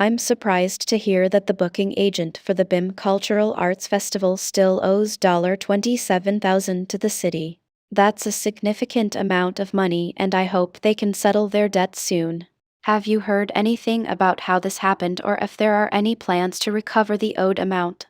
I'm surprised to hear that the booking agent for the BIM Cultural Arts Festival still owes $27,000 to the city. That's a significant amount of money, and I hope they can settle their debt soon. Have you heard anything about how this happened or if there are any plans to recover the owed amount?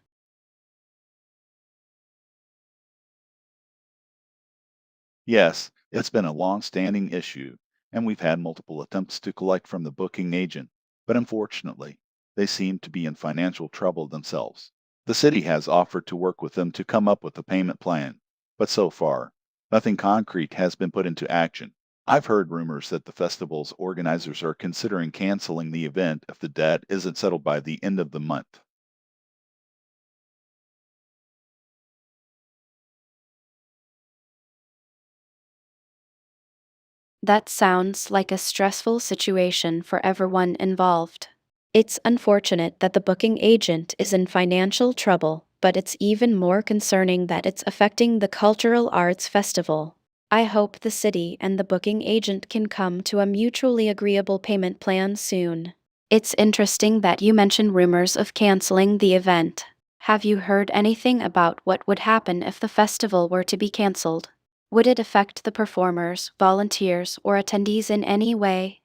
Yes, it's been a long-standing issue, and we've had multiple attempts to collect from the booking agent, but unfortunately, they seem to be in financial trouble themselves. The city has offered to work with them to come up with a payment plan, but so far, nothing concrete has been put into action. I've heard rumors that the festival's organizers are considering canceling the event if the debt isn't settled by the end of the month. That sounds like a stressful situation for everyone involved. It's unfortunate that the booking agent is in financial trouble, but it's even more concerning that it's affecting the Cultural Arts Festival. I hope the city and the booking agent can come to a mutually agreeable payment plan soon. It's interesting that you mention rumors of canceling the event. Have you heard anything about what would happen if the festival were to be canceled? Would it affect the performers, volunteers, or attendees in any way?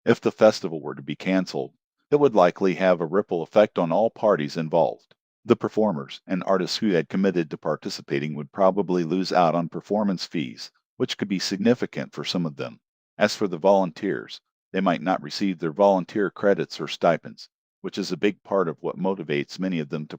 If the festival were to be canceled, it would likely have a ripple effect on all parties involved. The performers and artists who had committed to participating would probably lose out on performance fees, which could be significant for some of them. As for the volunteers, they might not receive their volunteer credits or stipends, which is a big part of what motivates many of them to